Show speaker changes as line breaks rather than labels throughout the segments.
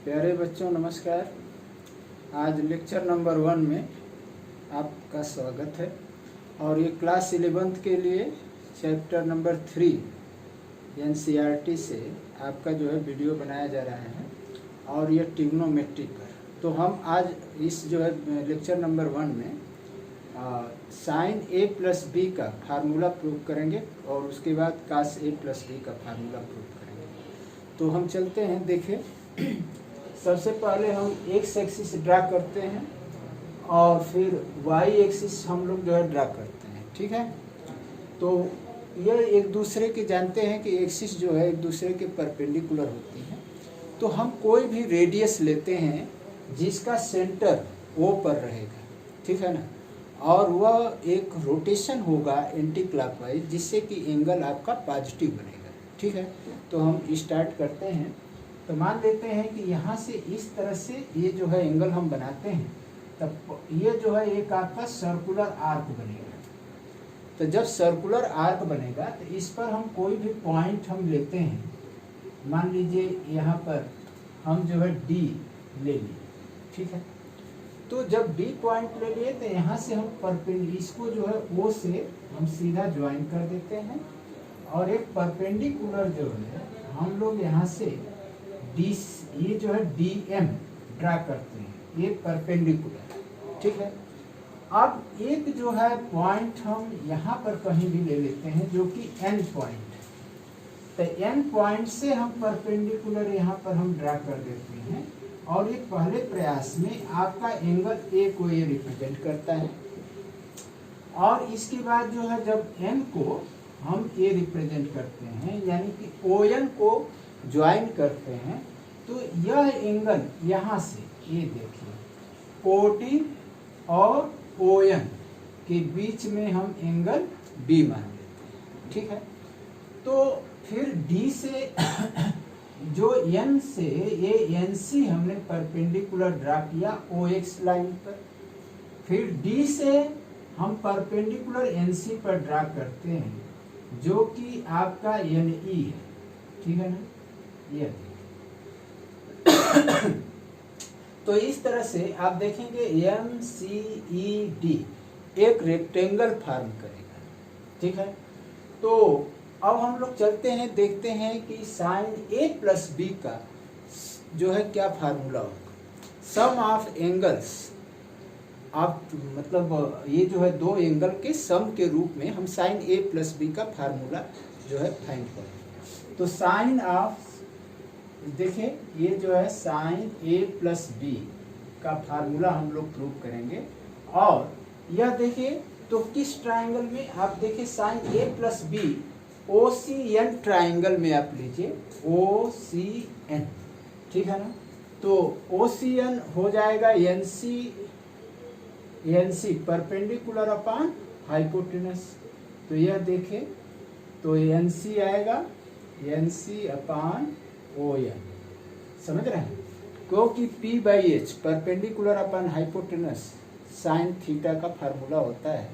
प्यारे बच्चों नमस्कार। आज लेक्चर नंबर 1 में आपका स्वागत है और ये क्लास 11th के लिए चैप्टर नंबर 3 एनसीईआरटी से आपका जो है वीडियो बनाया जा रहा है और ये ट्रिग्नोमेट्री पर। तो हम आज इस जो है लेक्चर नंबर 1 में साइन ए प्लस बी का फार्मूला प्रूव करेंगे और उसके बाद कास ए प्लस बी का फार्मूला प्रूव करेंगे। तो हम चलते हैं। देखें, सबसे पहले हम एक्स एक्सिस ड्रा करते हैं और फिर वाई एक्सिस हम लोग जो है ड्रा करते हैं। ठीक है, तो ये एक दूसरे के जानते हैं कि एक्सिस जो है एक दूसरे के परपेंडिकुलर होती है। तो हम कोई भी रेडियस लेते हैं जिसका सेंटर ओ पर रहेगा, ठीक है ना, और वह एक रोटेशन होगा एंटी क्लॉकवाइज जिससे कि एंगल आपका पॉजिटिव बनेगा। ठीक है, तो हम स्टार्ट करते हैं। तो मान लेते हैं कि यहाँ से इस तरह से ये जो है एंगल हम बनाते हैं, तब ये जो है एक आपका सर्कुलर आर्क बनेगा। तो जब सर्कुलर आर्क बनेगा तो इस पर हम कोई भी पॉइंट हम लेते हैं। मान लीजिए यहाँ पर हम जो है डी ले लिए, ठीक है। तो जब डी पॉइंट ले लिए तो यहाँ से हम परपेंडिकुलर इसको जो है ओ से हम सीधा ज्वाइन कर देते हैं और एक परपेंडिकुलर जो है हम लोग यहाँ से डी, ये जो है डी एम ड्रा करते हैं, ये परपेंडिकुलर, ठीक है। अब एक जो है पॉइंट हम यहाँ पर कहीं भी ले लेते हैं जो कि एन पॉइंट। तो एन पॉइंट से हम परपेंडिकुलर यहाँ पर हम ड्रा कर देते हैं और ये पहले प्रयास में आपका एंगल ए को ये रिप्रेजेंट करता है और इसके बाद जो है जब एन को हम ए रिप्रेजेंट करते हैं यानी कि ओ एन को ज्वाइन करते हैं तो यह एंगल यहाँ से ये देखिए ओ डी और ओ एन के बीच में हम एंगल बी मान लेते हैं, ठीक है। तो फिर डी से जो एन से ये एन सी हमने परपेंडिकुलर ड्रा किया ओ एक्स लाइन पर, फिर डी से हम परपेंडिकुलर एन सी पर ड्रा करते हैं जो कि आपका एन ई है, ठीक है ना, ये तो इस तरह से आप देखेंगे एम सी ई डी एक रेक्टेंगल फॉर्म करेगा, ठीक है। तो अब हम लोग चलते हैं, देखते हैं कि साइन ए प्लस बी का जो है क्या फार्मूला होगा। सम ऑफ एंगल्स, आप मतलब ये जो है दो एंगल के सम के रूप में हम साइन ए प्लस बी का फार्मूला जो है फाइंड करेंगे। तो साइन ऑफ, देखिए ये जो है साइन ए प्लस बी का फार्मूला हम लोग प्रूव करेंगे और यह देखिए तो किस ट्राइंगल में, आप देखिए sine A plus B O C N triangle में आप लीजिए ओ सी एन, ठीक है ना। तो ओ सी एन हो जाएगा N C perpendicular upon hypotenuse. तो यह देखें तो एन सी आएगा N C upon O N, समझ रहे हैं, क्योंकि P by H perpendicular upon hypotenuse sine theta का फार्मूला होता है।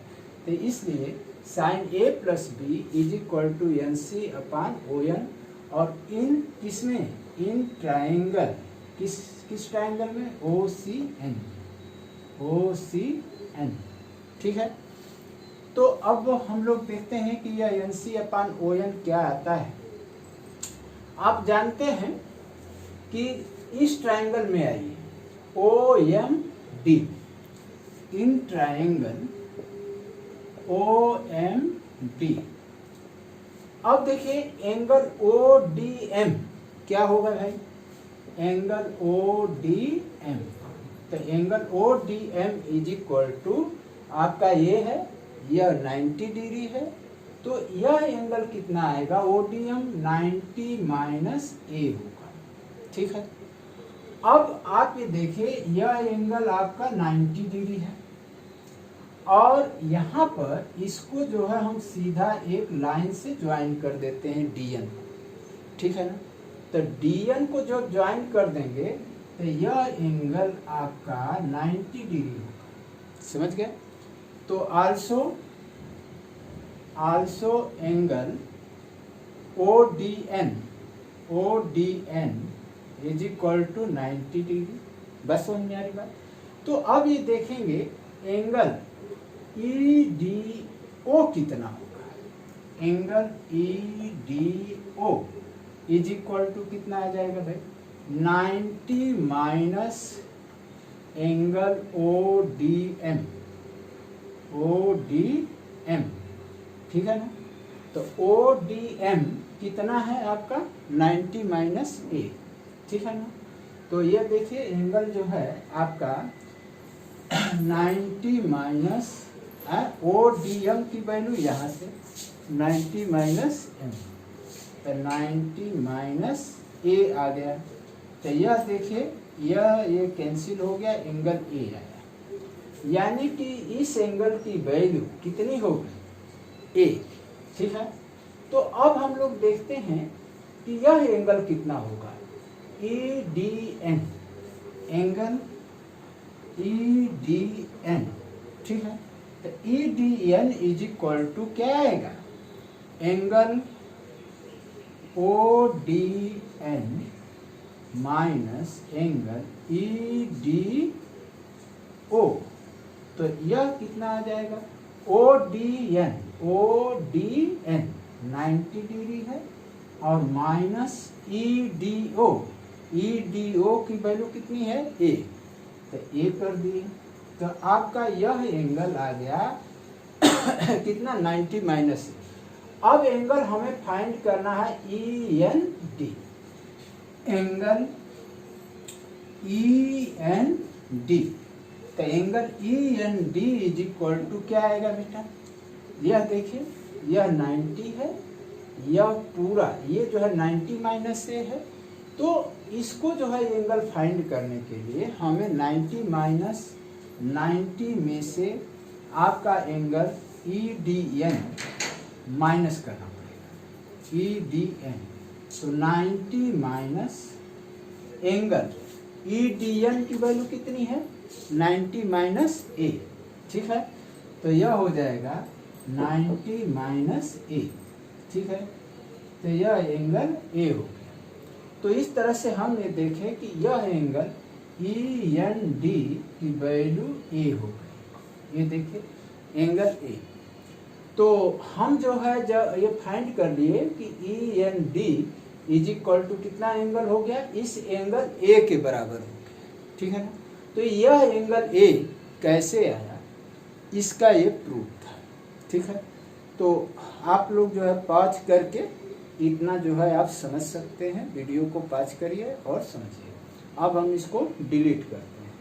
तो इसलिए sine A plus B is equal to N C upon O N और इन किसमें, इन ट्राइंगल, किस ट्राइंगल में, ओ सी एन, ठीक है। तो अब हम लोग देखते हैं कि यह N C upon O N क्या आता है। आप जानते हैं कि इस ट्राइंगल में आइए O M D, in triangle O M D. अब देखिए एंगल ओ डी एम क्या होगा भाई, एंगल ओ डी एम। तो angle O D M is equal to आपका ये है, यह 90 डिग्री है। तो यह एंगल कितना आएगा, ओ डी एम 90 माइनस ए होगा, ठीक है। अब आप ये देखिए यह एंगल आपका 90 डिग्री है और यहाँ पर इसको जो है हम सीधा एक लाइन से ज्वाइन कर देते हैं डीएन, ठीक है ना। तो डीएन को जो ज्वाइन कर देंगे तो यह एंगल आपका 90 डिग्री होगा, समझ गए। तो also angle O D N is equal to 90 degree. बस समझ में आ रही बात। तो अब ये देखेंगे एंगल EDO कितना होगा। Angle EDO is equal to कितना आ जाएगा भाई, 90 माइनस एंगल ODM। ठीक है ना। तो ODM कितना है आपका, 90 माइनस A। ठीक है ना। तो ये देखिए एंगल जो है आपका 90 माइनस ODM की वैल्यू यहाँ से 90 माइनस M, तो 90 माइनस A आ गया। तो यह देखिए ये कैंसिल हो गया, एंगल A आया। यानी कि इस एंगल की वैल्यू कितनी होगी, A। ठीक है। तो अब हम लोग देखते हैं कि यह एंगल कितना होगा, EDN। Angle EDN। ठीक है। तो EDN इज इक्वल टू क्या आएगा, angle ODN minus angle EDO। तो यह कितना आ जाएगा, ODN 90 डिग्री है और माइनस EDO की वैल्यू कितनी है, A। तो A कर दिए। तो आपका यह एंगल आ गया कितना, 90 माइनस। अब एंगल हमें फाइंड करना है END। Angle END। तो angle END is equal to क्या आएगा बेटा, यह देखिए यह 90 है, यह पूरा ये जो है 90 माइनस से है। तो इसको जो है एंगल फाइंड करने के लिए हमें 90 माइनस 90 में से आपका एंगल EDN माइनस करना पड़ेगा, EDN। तो 90 माइनस एंगल EDN की वैल्यू कितनी है, 90 माइनस A। ठीक है। तो यह हो जाएगा 90 माइनस A। ठीक है। तो यह एंगल A हो गया। तो इस तरह से हमने देखे कि यह एंगल END की वैल्यू A हो गई। ये देखिए एंगल A। तो हम जो है जब ये फाइंड कर लिए कि END इज इक्वल टू कितना एंगल हो गया, इस एंगल A के बराबर हो गया। ठीक है ना। तो यह एंगल A कैसे आया, इसका ये प्रूफ था। ठीक है। तो आप लोग जो है पॉज करके इतना जो है आप समझ सकते हैं, वीडियो को पॉज करिए और समझिए। अब हम इसको डिलीट करते हैं।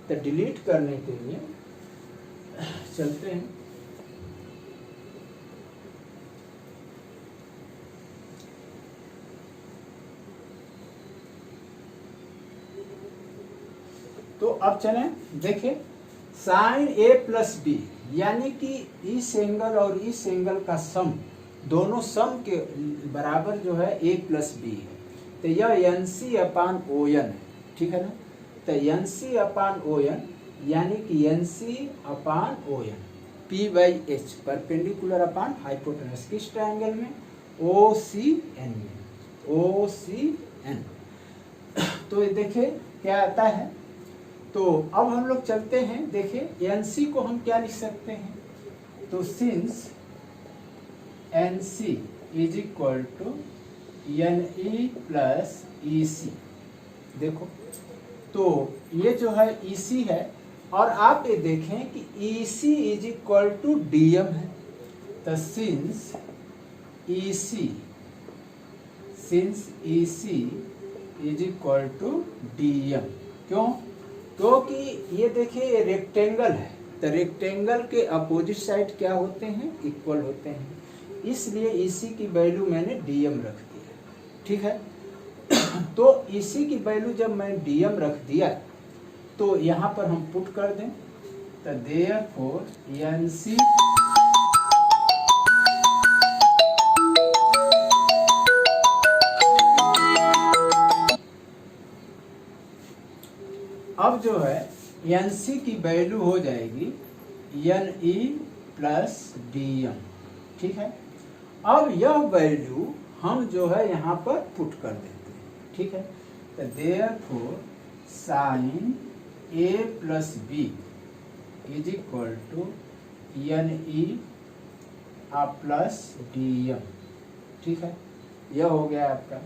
तो डिलीट करने के लिए चलते हैं। तो अब चलें देखें, साइन A प्लस B यानी कि इस एंगल और इस एंगल का सम, दोनों सम के बराबर जो है A प्लस B है। तो यह NC अपान ON है। ठीक है ना। तो NC अपान ON यानी कि NC upon ON P/H perpendicular upon hypotenuse, किस ट्रायंगल में, OCN में, OCN। तो देखिए क्या आता है। तो अब हम लोग चलते हैं, देखिए NC को हम क्या लिख सकते हैं। तो since NC is equal to NE plus EC। देखो तो ये जो है EC है और आप ये देखें कि EC is equal to DM है। तो since EC is equal to DM। क्यों, क्योंकि ये देखिए रेक्टेंगल है। तो रेक्टेंगल के अपोजिट साइड क्या होते हैं, इक्वल होते हैं। इसलिए EC की वैल्यू मैंने DM रख दिया। ठीक है। तो EC की वैल्यू जब मैं DM रख दिया तो यहाँ पर हम पुट कर दें। तो देयरफॉर NC अब जो है NC की वैल्यू हो जाएगी NE प्लस DM। ठीक है। अब यह वैल्यू हम जो है यहाँ पर पुट कर देते हैं। ठीक है। तो therefore sine A plus B is equal to N E plus D M. ठीक है, यह हो गया आपका,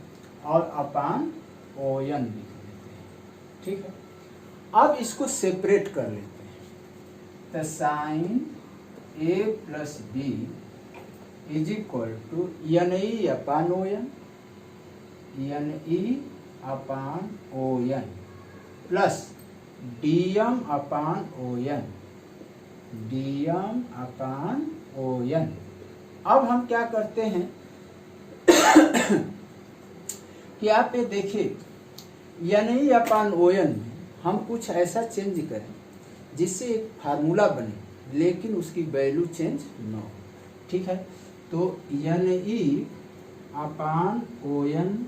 और अपान ओ एन लिख लेते हैं। ठीक है, अब इसको सेपरेट कर लेते हैं। तो sine A plus B is equal to N E upon O N, N E upon O N plus D M upon O N, D M upon O N. अब हम क्या करते हैं कि आप ये देखिए N E upon O N में हम कुछ ऐसा चेंज करें जिससे एक फार्मूला बने लेकिन उसकी वैल्यू चेंज न हो। ठीक है, तो N E upon O N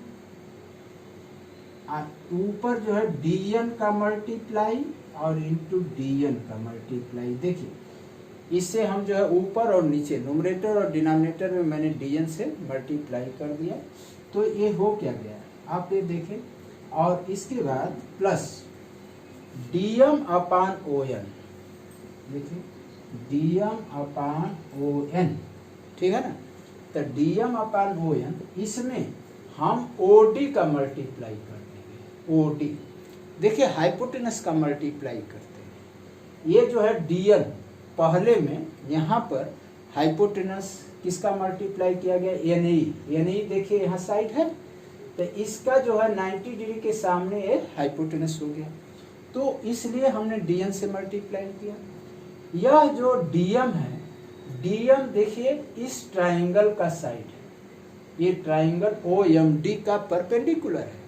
ऊपर जो है डी एन का मल्टीप्लाई और इंटू डी एन का मल्टीप्लाई। देखिए इससे हम जो है ऊपर और नीचे न्यूमरेटर और डिनोमिनेटर में मैंने डी एन से मल्टीप्लाई कर दिया, तो ये हो क्या गया आप ये देखें। और इसके बाद plus D M upon O N, देखिए D M upon O N. ठीक है ना, तो D M upon O N, इसमें हम ओ डी का मल्टीप्लाई कर देंगे। ओ डी देखिए हाइपोटेनस का मल्टीप्लाई करते हैं। ये जो है डी एन, पहले में यहाँ पर हाइपोटेनस किसका मल्टीप्लाई किया गया, एन ई देखिए यहाँ साइड है, तो इसका जो है 90 डिग्री के सामने ये हाइपोटेनस हो गया, तो इसलिए हमने डीएन से मल्टीप्लाई किया। यह जो डीएम है, डीएम देखिए इस ट्राइंगल का साइड है, ये ट्राइंगल ओ एम डी का परपेंडिकुलर है,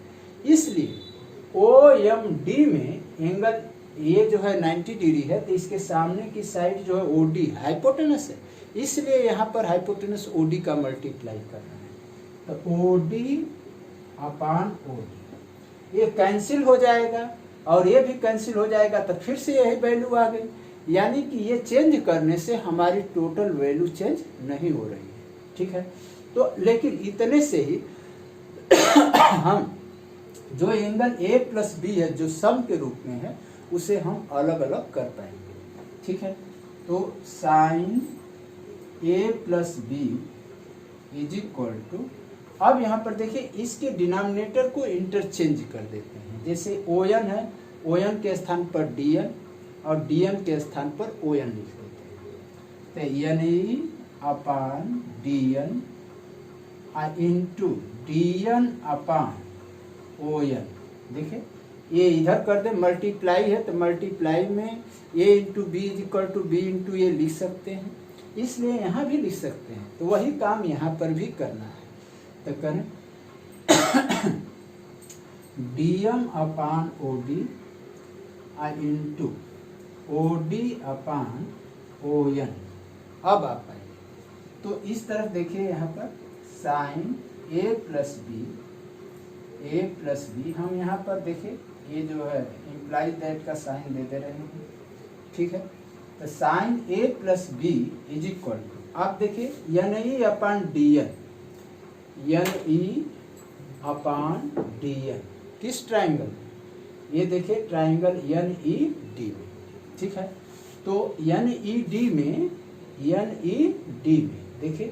इसलिए ओ एम डी में एंगल ये जो है 90 डिग्री है, तो इसके सामने की साइड जो है ओ डी हाइपोटेनस है, इसलिए यहाँ पर हाइपोटेनस ओ डी का मल्टीप्लाई कर रहे हैं। तो O D upon O D ये कैंसिल हो जाएगा और ये भी कैंसिल हो जाएगा, तो फिर से यही वैल्यू आ गई, यानी कि ये चेंज करने से हमारी टोटल वैल्यू चेंज नहीं हो रही है। ठीक है, तो लेकिन इतने से ही हम जो एंगल ए प्लस बी है जो सम के रूप में है उसे हम अलग अलग कर पाएंगे। ठीक है, तो sine A plus B is equal to, अब यहाँ पर देखिए इसके डिनोमिनेटर को इंटरचेंज कर देते हैं। जैसे ओ एन है, ओ एन के स्थान पर डी एन और डी एन के स्थान पर ओ एन लिख देते हैं। तो N E upon D N into D N upon O N. देखिए ये इधर कर दे, मल्टीप्लाई है तो मल्टीप्लाई में A into B is equal to B into A लिख सकते हैं, इसलिए यहाँ भी लिख सकते हैं। तो वही काम यहाँ पर भी करना है, तो करें D M upon O D into O D upon O N. अब आप आइए तो इस तरफ देखिए, यहाँ पर साइन ए प्लस बी हम यहाँ पर देखिए ये जो है इम्प्लाई दैट का साइन दे दे रहे हैं। ठीक है, तो sine A plus B is equal to, आप देखिए N E upon D N, N E upon D N किस ट्राइंगल में, ये देखिए ट्राइंगल एन ई डी में। ठीक है, तो एन ई डी में देखिए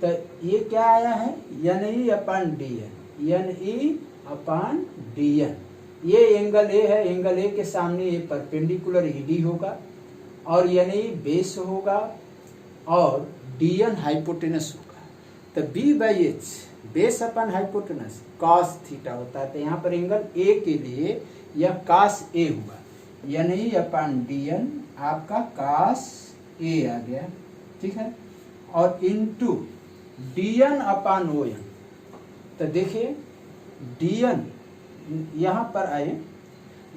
तो ये क्या आया है, N E upon D N, N E upon D N. ये एंगल ए है, एंगल ए के सामने ये परपेंडिकुलर ईडी होगा और एन ई बेस होगा और डी एन हाइपोटेनस होगा। तो B by H base upon hypotenuse cos theta होता है, तो यहाँ पर एंगल ए के लिए यह कॉस ए हुआ, N E upon D N आपका कॉस ए आ गया। ठीक है, और into D N upon O N, तो देखिए डी एन यहाँ पर आए,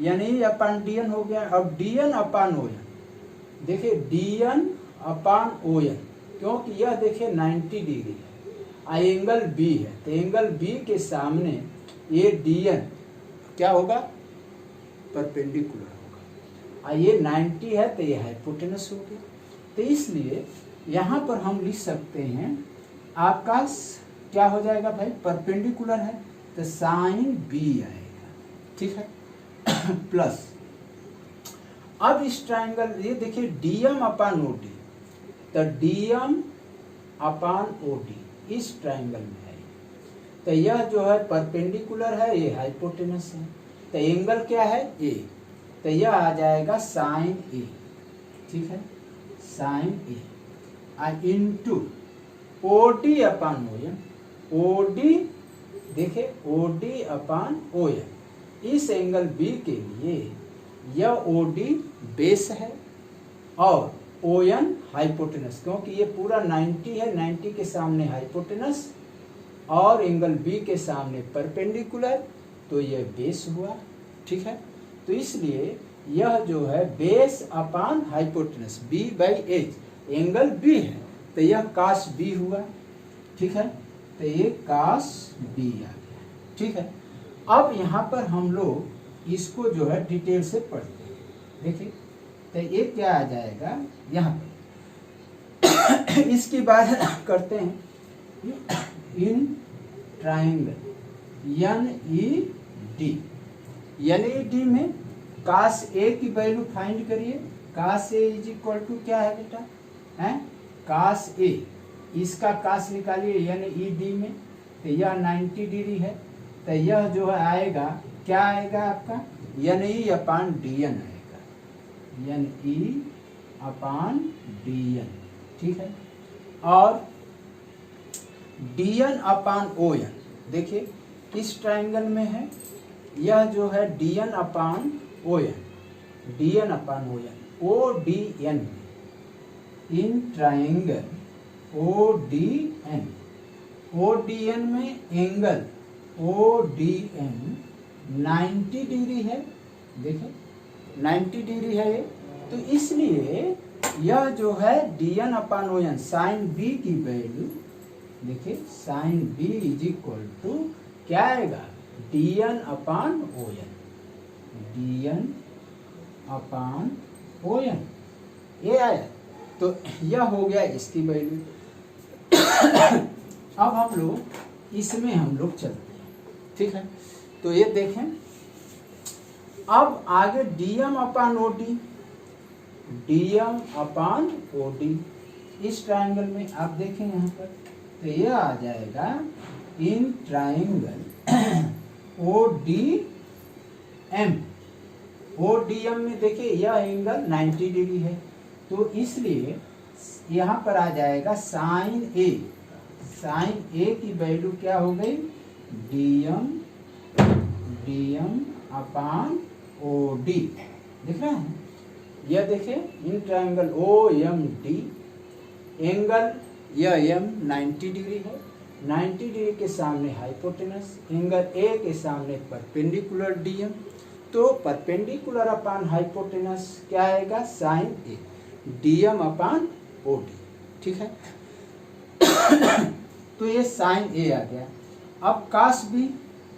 N E upon D N हो गया, अब D N upon O N, देखिए D N upon O N, क्योंकि यह देखिए 90 डिग्री है, एंगल बी है, तो एंगल बी के सामने ये डी एन क्या होगा, परपेंडिकुलर होगा, ये 90 है तो ये हाइपोटेनस हो गया। तो इसलिए यहाँ पर हम लिख सकते हैं आपका क्या हो जाएगा भाई, परपेंडिकुलर है तो साइन बी आएगा। ठीक है प्लस अब इस ट्राइंगल ये देखिए डीएम अपान ओडी, तो डीएम अपान ओडी इस ट्राइंगल में है, तो यह जो है परपेंडिकुलर है, ये हाइपोटेनस है, तो एंगल क्या है ए, तो यह आ जाएगा साइन ए, ठीक है sine A into OD upon ON, OD देखिए ओडी अपान ओएन, इस एंगल बी के लिए यह ओडी बेस है और ओएन हाइपोटेनस, क्योंकि ये पूरा 90 है, 90 के सामने हाइपोटेनस और एंगल बी के सामने परपेंडिकुलर, तो यह बेस हुआ, ठीक है। तो इसलिए यह जो है base upon hypotenuse B by H, angle B है तो यह कास बी हुआ, ठीक है, तो ये कास बी आ गया, ठीक है। अब यहाँ पर हम लोग इसको जो है डिटेल से पढ़ते हैं, देखिए तो ये क्या आ जाएगा यहाँ पर इसकी बात करते हैं in triangle N E D में कास ए की वैल्यू फाइंड करिए, cos A is equal to क्या है बेटा है कास ए, इसका कास निकालिए एन ई डी में, तो यह 90 डिग्री है, तो यह जो है आएगा क्या आएगा आपका N E upon D N आएगा, N E upon D N, ठीक है। और D N upon O N, देखिए किस ट्राइंगल में है, यह जो है D N upon O N, D N upon O N, O D N in triangle O D N, O D N में angle O D N 90 degree है, देखिए 90 डिग्री है ये, तो इसलिए यह जो है D N upon O N sine B की वैल्यू, देखिए sine B is equal to क्या आएगा D N upon O N, D N upon O N, ये आया, तो यह हो गया इसकी वैल्यू। अब हम लोग इसमें हम लोग चलते हैं, ठीक है, तो ये देखें अब आगे DM upon OD, DM upon OD इस ट्राइंगल में आप देखें यहाँ पर, तो ये आ जाएगा in triangle O D M, O D M में देखिए यह एंगल 90 डिग्री है, तो इसलिए यहाँ पर आ जाएगा साइन ए, साइन ए की वैल्यू क्या हो गई DM, DM upon O D, दिख रहा है, यह देखिए in triangle O M D, angle यह एम 90 डिग्री है, 90 डिग्री के सामने हाइपोटेनस, एंगल ए के सामने परपेंडिकुलर डीएम, तो परपेंडिकुलर अपान हाइपोटेनस क्या आएगा साइन ए, डीएम अपान ओ डी, ठीक है। तो ये साइन ए आ गया। अब कास बी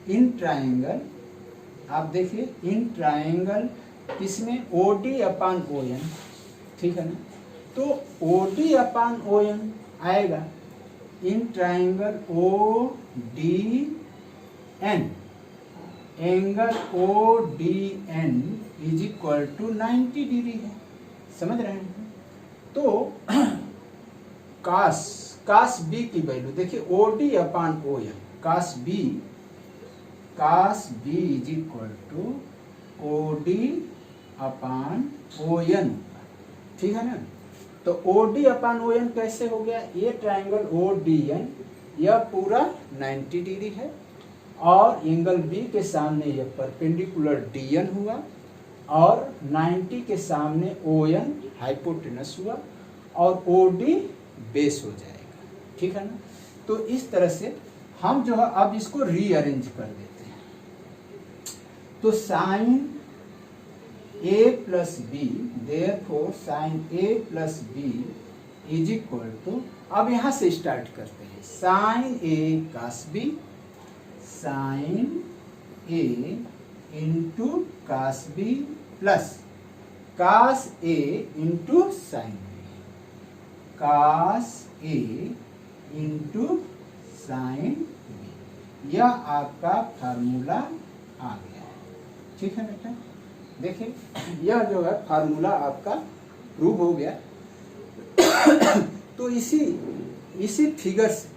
इन ट्राइंगल, आप देखिए इन ट्राइंगल किसमें ओ डी अपान ओ एन, ठीक है ना, तो O D upon O N आएगा in triangle O D N, angle O D N is equal to 90 degree है, समझ रहे हैं। तो कास बी की वैल्यू देखिए O D upon O N, cos B is equal to O D upon O N, ठीक है ना। तो O D upon O N कैसे हो गया, ये ट्राइंगल ओ डी एन यह पूरा 90 डिग्री है और एंगल बी के सामने यह परपेंडिकुलर डी एन हुआ और 90 के सामने ओ एन हाइपोटेनस हुआ और ओ डी बेस हो जाएगा, ठीक है ना। तो इस तरह से हम जो है अब इसको रीअरेंज कर देते हैं, तो sine A plus B, therefore sine A plus B is equal to, अब यहाँ से स्टार्ट करते हैं, sine A cos B, sine A into cos B plus cos A into sine B, cos A into sine B, यह आपका formula आ गया है। ठीक है बेटा, देखिए यह जो है फार्मूला आपका प्रूव हो गया। तो इसी फिगर से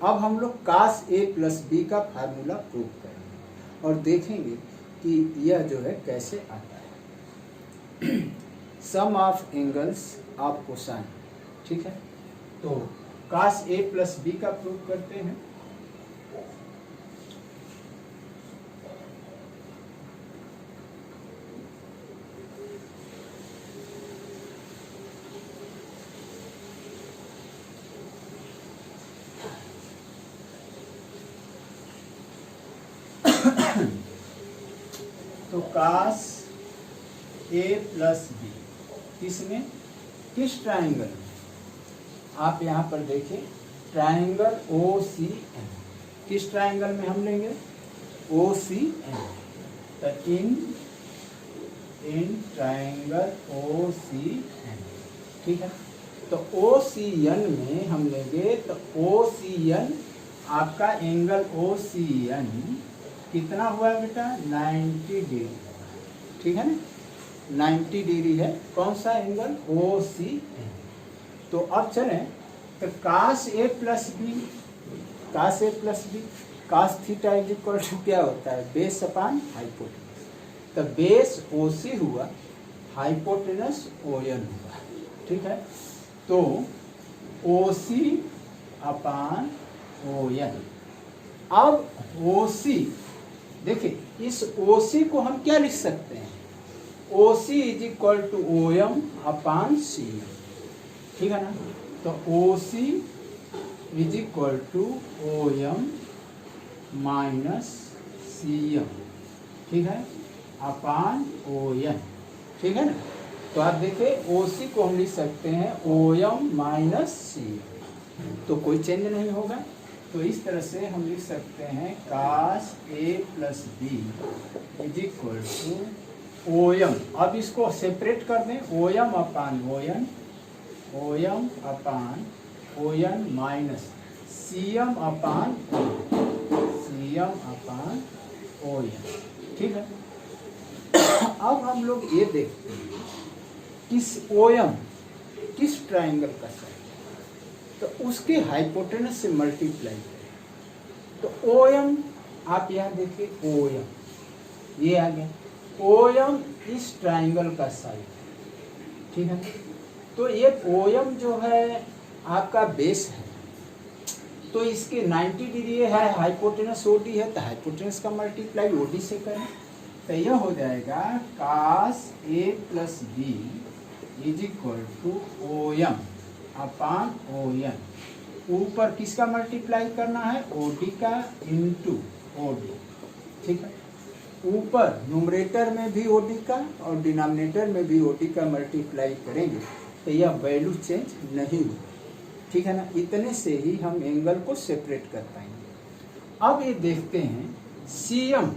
अब हम लोग cos A + B का फार्मूला प्रूव करेंगे और देखेंगे कि यह जो है कैसे आता है। सम ऑफ एंगल्स ऑफ कोसाइन, ठीक है। तो cos A + B का प्रूव करते हैं। तो cos A + B किसमें, किस ट्राइंगल में, आप यहाँ पर देखिए ट्राइंगल OCN, किस ट्राइंगल में हम लेंगे, OCN। तो इन ट्राइंगल OCN, ठीक है। तो OCN में हम लेंगे, तो OCN आपका एंगल OCN कितना हुआ बेटा, 90 डिग्री, ठीक है ना, 90 डिग्री है कौन सा एंगल, OCN। तो अब चलें, तो cos A + B, cos A + B, cos theta = क्या होता है, बेस अपान हाइपोटेनस। तो बेस OC हुआ, हाइपोटेनस ON हुआ, ठीक है। तो OC अपान ON। अब OC देखिए, इस OC को हम क्या लिख सकते हैं, OC = OM अपान CM, ठीक है ना। तो OC = OM - CM, ठीक है, अपान ON, ठीक है ना। तो आप देखिए OC को हम लिख सकते हैं OM - CM, तो कोई चेंज नहीं होगा। तो इस तरह से हम लिख सकते हैं cos A + B = OM। अब इसको सेपरेट कर दें, OM upon ON, OM upon ON minus CM upon ON, ठीक है। अब हम लोग ये देखते हैं किस OM किस ट्राइंगल का साइड, तो उसके हाइपोटेनस से मल्टीप्लाई करें। तो OM आप यहाँ देखिए, OM ये आ गया, OM इस ट्राइंगल का साइड, ठीक है। तो ये OM जो है आपका बेस है, तो इसके 90 डिग्री है, हाइपोटेनस OD है, तो हाइपोटेनस का मल्टीप्लाई OD से करें। तो यह हो जाएगा cos A + B = OM upon ON। ऊपर किसका मल्टीप्लाई करना है, OD का इंटू OD, ठीक है। ऊपर न्यूमरेटर में भी OD का और डिनोमिनेटर में भी OD का मल्टीप्लाई करेंगे तो यह वैल्यू चेंज नहीं होगी, ठीक है ना। इतने से ही हम एंगल को सेपरेट कर पाएंगे। अब ये देखते हैं CM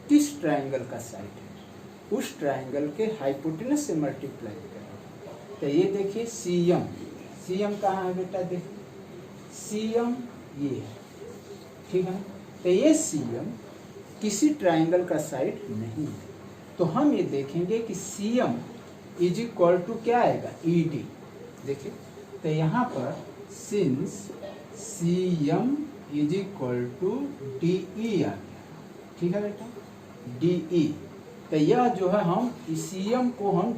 किस ट्राइंगल का साइड है, उस ट्राइंगल के हाइपोटेनस से मल्टीप्लाई करें। तो ये देखिए CM कहाँ है बेटा, देखिए CM ये है, ठीक है। तो ये CM किसी ट्राइंगल का साइड नहीं है। तो हम ये देखेंगे कि CM = क्या आएगा, ED, देखिए। तो यहाँ पर सिंस CM = DE आ गया, ठीक है बेटा, DE। तो यह जो है हम CM को हम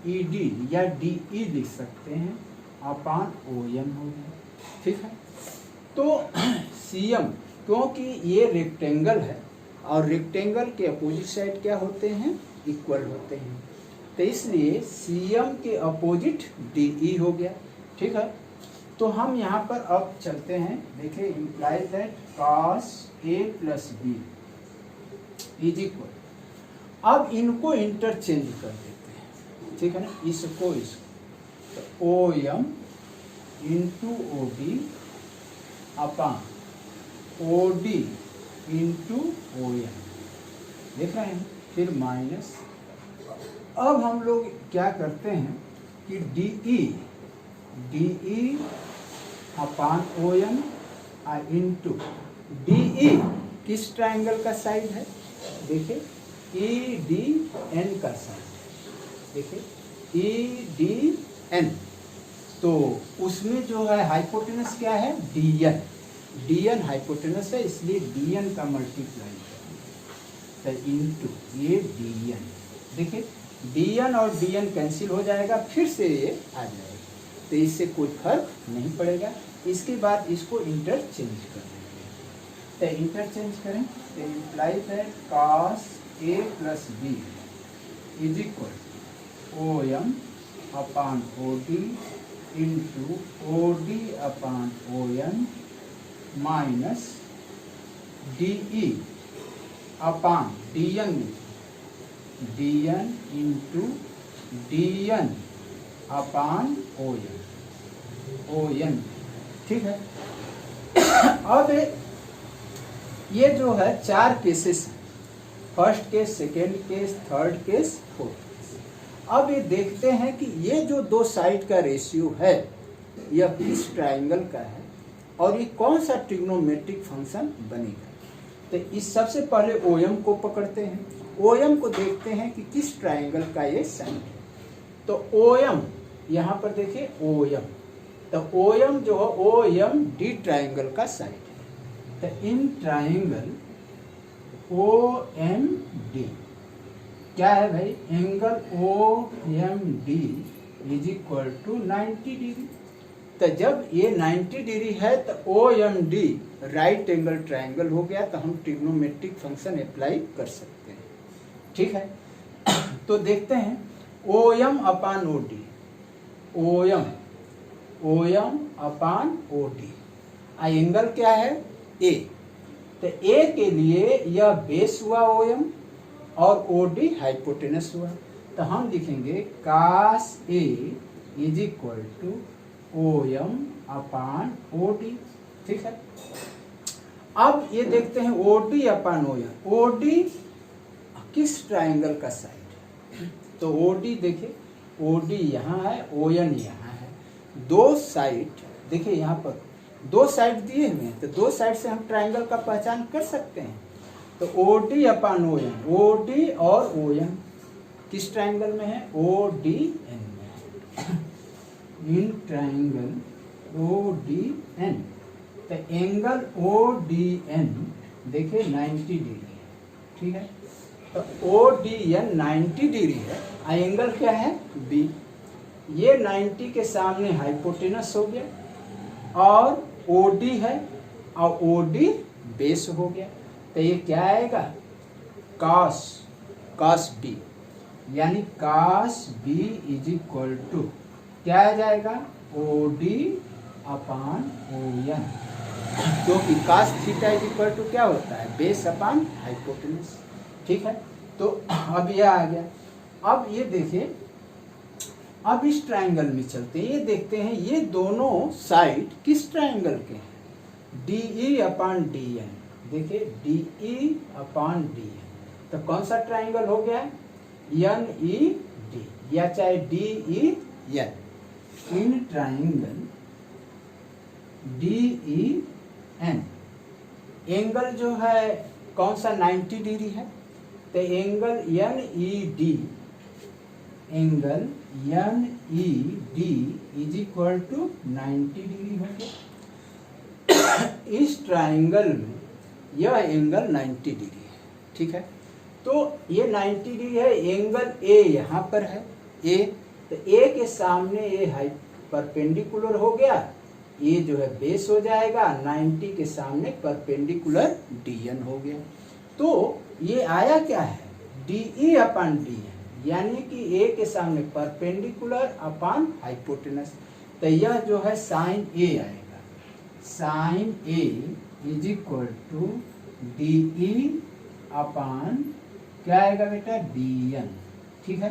ED या DE लिख सकते हैं अपान OM हो गया, ठीक है। तो CM क्योंकि ये रेक्टेंगल है और रेक्टेंगल के अपोजिट साइड क्या होते हैं, इक्वल होते हैं, तो इसलिए CM के अपोजिट DE हो गया, ठीक है। तो हम यहाँ पर अब चलते हैं, देखिए implies that cos A + B = अब इनको इंटरचेंज कर देते हैं, ठीक है ना, इसको तो OM इंटू OD अपान OD इंटू OM, देख रहे हैं, फिर माइनस। अब हम लोग क्या करते हैं कि DE अपान OM इंटू DE किस ट्राइंगल का साइड है, देखिए EDN का साइड, देखिए EDN, तो उसमें जो है हाइपोटेनस क्या है, DN, DN हाइपोटेनस है, इसलिए DN का मल्टीप्लाई तो इनटू ये DN, देखिए DN और DN कैंसिल हो जाएगा, फिर से ये आ जाएगा, तो इससे कोई फर्क नहीं पड़ेगा। इसके बाद इसको इंटरचेंज कर देंगे, तो इंटरचेंज करें तो imply that cos A plus B is equal OM upon OD into OD upon ON minus DE upon DN into DN upon ON, ठीक है। अब ये जो है 4 केसेस हैं, first case, second case, third case, fourth case. अब ये देखते हैं कि ये जो दो साइड का रेशियो है यह किस ट्राइंगल का है और ये कौन सा ट्रिग्नोमेट्रिक फंक्शन बनेगा। तो इस सबसे पहले OM को पकड़ते हैं, OM को देखते हैं कि किस ट्राइंगल का ये साइड है। तो OM यहाँ पर देखिए OM, तो OM जो है OMD ट्राइंगल का साइड है। तो इन ट्राइंगल OMD क्या है भाई, angle OMD is equal to 90 degree. तो जब ये 90 डिग्री है तो OMD राइट एंगल ट्राइंगल हो गया, तो हम ट्रिग्नोमेट्रिक फंक्शन अप्लाई कर सकते हैं, ठीक है। तो देखते हैं OM upon OD, OM upon OD, angle क्या है A, तो A के लिए यह बेस हुआ OM और OD हाइपोटेनस हुआ, तो हम लिखेंगे cos A is equal to OM upon OD, ठीक है। अब ये देखते हैं OD अपान OM, OD किस ट्राइंगल का साइड है, तो OD देखिए OD यहाँ है, ON यहाँ है, दो साइड देखिए यहाँ पर दो साइड दिए हुए हैं, तो दो साइड से हम ट्राइंगल का पहचान कर सकते हैं। तो OD अपान ON, OD और ON किस ट्राइंगल में है, ODN में है, इन ट्राइंगल ODN। तो एंगल ODN देखिए 90 डिग्री है, ठीक है। तो ODN 90 डिग्री है, एंगल क्या है B, ये 90 के सामने हाइपोटेनस हो गया और OD है और OD बेस हो गया, तो ये क्या आएगा cos B, यानी cos B is equal to क्या आ जाएगा OD अपान ON, क्योंकि cos theta is equal to क्या होता है, बेस अपान हाइपोटेनस, ठीक है। तो अब यह आ गया। अब ये देखिए, अब इस ट्राइंगल में चलते हैं, ये देखते हैं ये दोनों साइड किस ट्राइंगल के हैं, DE अपान DN, देखिए DE अपान DN, तो कौन सा ट्राइंगल हो गया, NED या चाहे DEN, in triangle DEN angle जो है कौन सा 90 डिग्री है, तो angle NED is equal to 90 degree हो गया। इस ट्राइंगल में यह एंगल 90 डिग्री है, ठीक है। तो ये 90 डिग्री है, एंगल A यहाँ पर है A, तो A के सामने ये परपेंडिकुलर हो गया, ये जो है बेस हो जाएगा, 90 के सामने परपेंडिकुलर DN हो गया। तो ये आया क्या है DE अपान DN, यानी कि A के सामने परपेंडिकुलर अपान हाइपोटेनस, तो यह जो है साइन A आएगा, sine A is equal to DE upon क्या आएगा बेटा DN, ठीक है।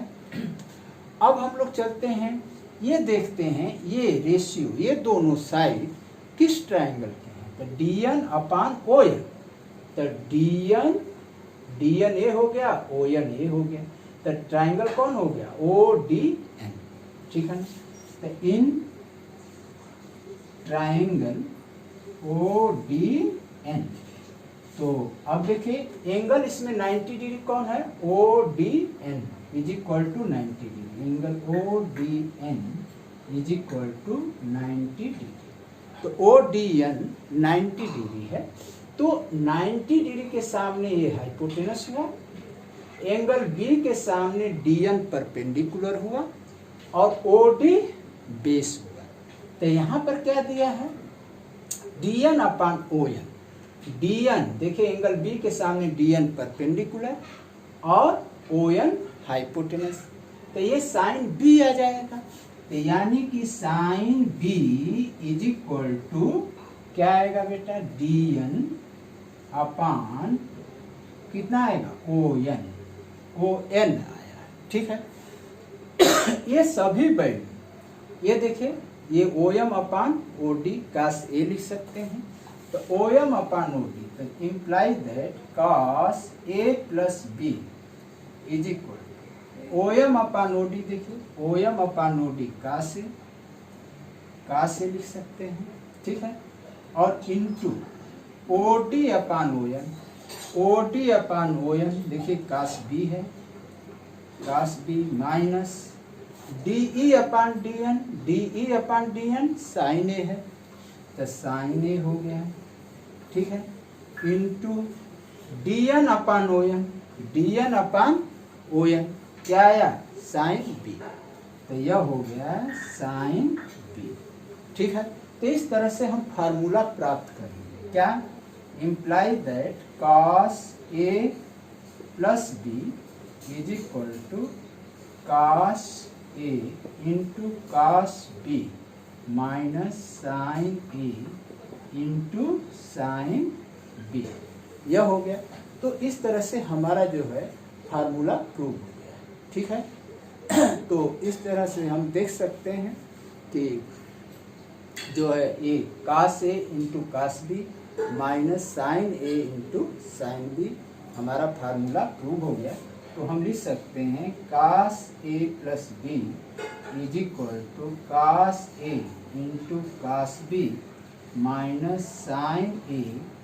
अब हम लोग चलते हैं, ये देखते हैं ये रेशियो, ये दोनों साइड किस ट्राइंगल के हैं, तो DN अपान ON, तो DN A हो गया, ON A हो गया, तो ट्राइंगल कौन हो गया ODN, ठीक है। तो इन ट्राइंगल ODN तो अब देखिए एंगल इसमें 90 डिग्री कौन है, O D N is equal to 90 degree, angle O D N is equal to 90 degree. तो ओ डी एन 90 डिग्री है, तो 90 डिग्री के सामने ये हाइपोटेनस हुआ, एंगल बी के सामने डी एन परपेंडिकुलर हुआ और ओ डी बेस हुआ। तो यहाँ पर क्या दिया है, D N upon O N, D N देखिए एंगल बी के सामने डी एन परपेंडिकुलर और ओ एन हाइपोटेनस, तो ये साइन बी आ जाएगा। तो यानी कि sine B is equal to क्या आएगा बेटा, डी एन अपान कितना आएगा, ओ एन आया, ठीक है। ये सभी वैल्यू, ये देखिए ये ओ एम अपान ओ डी कास ए लिख सकते हैं, तो O M upon O D, तो imply that cos A plus B is equal O M upon O D, देखिए O M upon O D कास ए लिख सकते हैं, ठीक है। और into O D upon O N, O D upon O N देखिए cos B है, cos B minus D E upon D N, D E upon D N sine A है, तो साइन ए हो गया, ठीक है, into D N upon O N, D N upon O N क्या आया, साइन बी, तो यह हो गया साइन बी, ठीक है। तो इस तरह से हम फार्मूला प्राप्त करेंगे, क्या, imply that cos A plus B is equal to cos A into cos B minus sine A into sine B, यह हो गया। तो इस तरह से हमारा जो है फार्मूला प्रूव हो गया, ठीक है। तो इस तरह से हम देख सकते हैं कि जो है ये cos A into cos B minus sine A into sine B हमारा फार्मूला प्रूव हो गया। तो हम लिख सकते हैं cos A plus B is equal to cos A into cos B minus sine A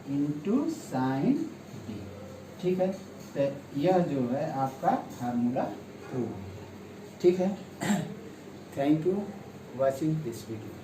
into sine B, ठीक है। तो यह जो है आपका फार्मूला प्रूव हो गया, ठीक है। Thank you watching this video.